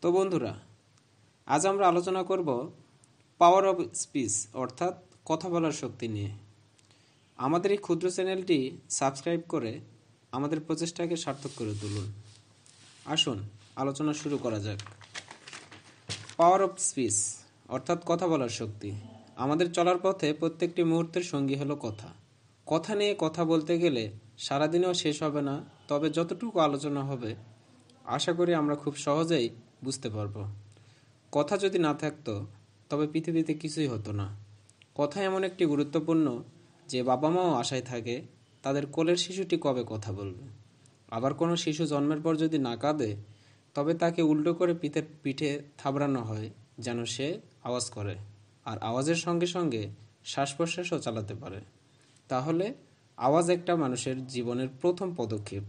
তো বন্ধুরা, আজ আমরা আলোচনা করব পাওয়ার অফ স্পিচ অর্থাৎ কথা বলার শক্তি নিয়ে। আমাদের এই ক্ষুদ্র চ্যানেলটি সাবস্ক্রাইব করে আমাদের প্রচেষ্টাকে সার্থক করে তুলুন। আসুন আলোচনা শুরু করা যাক। পাওয়ার অফ স্পিচ অর্থাৎ কথা বলার শক্তি। আমাদের চলার পথে প্রত্যেকটি মুহূর্তের সঙ্গী হলো কথা। কথা নিয়ে কথা বলতে গেলে সারাদিনেও শেষ হবে না, তবে যতটুকু আলোচনা হবে আশা করি আমরা খুব সহজেই বুঝতে পারব। কথা যদি না থাকতো তবে পৃথিবীতে কিছুই হতো না। কথা এমন একটি গুরুত্বপূর্ণ যে বাবা মাও আশায় থাকে তাদের কোলের শিশুটি কবে কথা বলবে। আবার কোনো শিশু জন্মের পর যদি না কাঁদে তবে তাকে উল্টো করে পিঠে পিঠে থাবড়ানো হয় যেন সে আওয়াজ করে, আর আওয়াজের সঙ্গে সঙ্গে শ্বাস প্রশ্বাসও চালাতে পারে। তাহলে আওয়াজ একটা মানুষের জীবনের প্রথম পদক্ষেপ।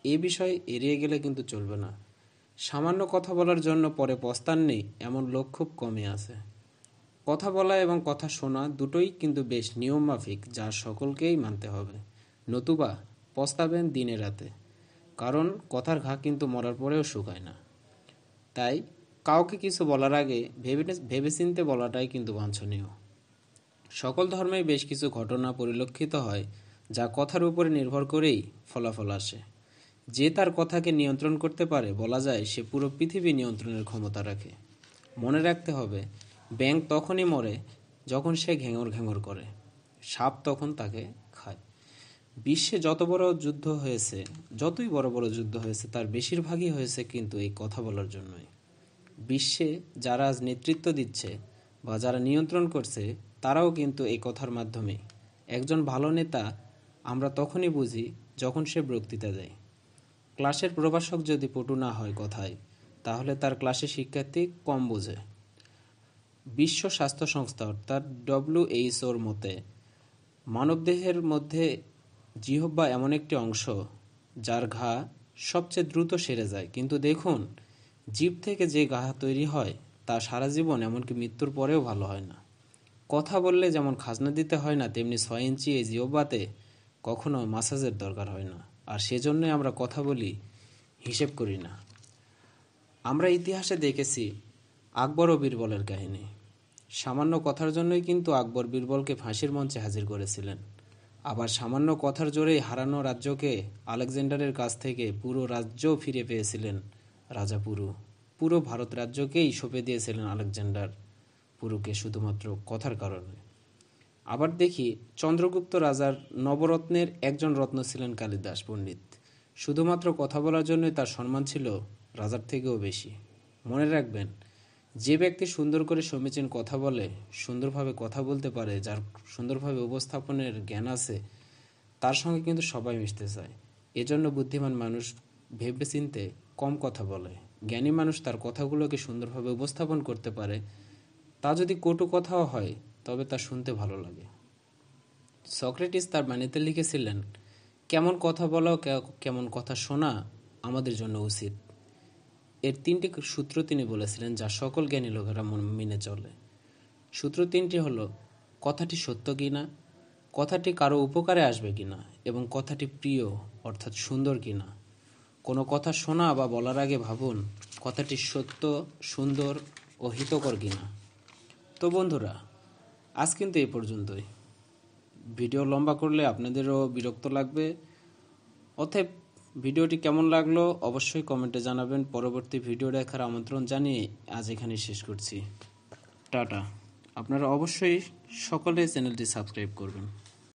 এ বিষয় এড়িয়ে গেলে কিন্তু চলবে না। সামান্য কথা বলার জন্য পরে পস্তান নেই এমন লোক খুব কমই আছে। কথা বলা এবং কথা শোনা দুটোই কিন্তু বেশ নিয়মমাফিক, যা সকলকেই মানতে হবে, নতুবা পস্তাবেন দিনে রাতে। কারণ কথার ঘা কিন্তু মরার পরেও শুকায় না। তাই কাউকে কিছু বলার আগে ভেবেচিন্তে বলাটাই কিন্তু বাঞ্ছনীয়। সকল ধর্মেই বেশ কিছু ঘটনা পরিলক্ষিত হয় যা কথার উপরে নির্ভর করেই ফলাফল আসে। যে তার কথাকে নিয়ন্ত্রণ করতে পারে বলা যায় সে পুরো পৃথিবী নিয়ন্ত্রণের ক্ষমতা রাখে। মনে রাখতে হবে, ব্যাঙ তখনই মরে যখন সে ঘ্যাঙর ঘ্যাঙর করে, সাপ তখন তাকে খায়। বিশ্বে যতই বড় বড় যুদ্ধ হয়েছে তার বেশিরভাগই হয়েছে কিন্তু এই কথা বলার জন্যই। বিশ্বে যারা আজ নেতৃত্ব দিচ্ছে বা যারা নিয়ন্ত্রণ করছে তারাও কিন্তু এই কথার মাধ্যমে। একজন ভালো নেতা আমরা তখনই বুঝি যখন সে বক্তৃতা দেয়। ক্লাসের প্রভাষক যদি পটু না হয় কথায়, তাহলে তার ক্লাসে শিক্ষার্থী কম বোঝে। বিশ্ব স্বাস্থ্য সংস্থা অর্থাৎ WHO মতে মানবদেহের মধ্যে জিহ্বা এমন একটি অংশ যার ঘা সবচেয়ে দ্রুত সেরে যায়, কিন্তু দেখুন জিভ থেকে যে ঘা তৈরি হয় তা সারা জীবন এমনকি মৃত্যুর পরেও ভালো হয় না। কথা বললে যেমন খাজনা দিতে হয় না, তেমনি 6 ইঞ্চি এই জিহ্বাতে কখনো মাসাজের দরকার হয় না। আর সেজন্যই আমরা কথা বলি, হিসেব করি না। আমরা ইতিহাসে দেখেছি আকবর ও বীরবলের কাহিনী। সামান্য কথার জন্যই কিন্তু আকবর বীরবলকে ফাঁসির মঞ্চে হাজির করেছিলেন। আবার সামান্য কথার জোরেই হারানো রাজ্যকে আলেকজান্ডারের কাছ থেকে পুরো রাজ্যও ফিরে পেয়েছিলেন রাজা পুরু। পুরো ভারত রাজ্যকেই সঁপে দিয়েছিলেন আলেকজান্ডার পুরুকে শুধুমাত্র কথার কারণে। আবার দেখি চন্দ্রগুপ্ত রাজার নবরত্নের একজন রত্ন ছিলেন কালিদাস পণ্ডিত। শুধুমাত্র কথা বলার জন্যই তার সম্মান ছিল রাজার থেকেও বেশি। মনে রাখবেন, যে ব্যক্তি সুন্দর করে সমীচীন কথা বলে, সুন্দরভাবে কথা বলতে পারে, যার সুন্দরভাবে উপস্থাপনের জ্ঞান আছে, তার সঙ্গে কিন্তু সবাই মিশতে চায়। এজন্য বুদ্ধিমান মানুষ ভেবেচিন্তে কম কথা বলে। জ্ঞানী মানুষ তার কথাগুলোকে সুন্দরভাবে উপস্থাপন করতে পারে। তা যদি কটু কথাও হয় তবে তা শুনতে ভালো লাগে। সক্রেটিস তার বাণীতে লিখেছিলেন, কেমন কথা বলা ও কেমন কথা শোনা আমাদের জন্য উচিত। এর 3টি সূত্র তিনি বলেছিলেন যা সকল জ্ঞানী লোকেরা মেনে চলে। সূত্র 3টি হলো, কথাটি সত্য কিনা, কথাটি কারো উপকারে আসবে কিনা এবং কথাটি প্রিয় অর্থাৎ সুন্দর কিনা। কোনো কথা শোনা বা বলার আগে ভাবুন কথাটি সত্য, সুন্দর ও হিতকর কিনা। তো বন্ধুরা, আজ কিন্তু এই পর্যন্তই। ভিডিও লম্বা করলে আপনাদেরও বিরক্ত লাগবে। অতএব ভিডিওটি কেমন লাগলো অবশ্যই কমেন্টে জানাবেন। পরবর্তী ভিডিও দেখার আমন্ত্রণ জানিয়ে আজ এখানেই শেষ করছি। টাটা। আপনারা অবশ্যই সকলে চ্যানেলটি সাবস্ক্রাইব করবেন।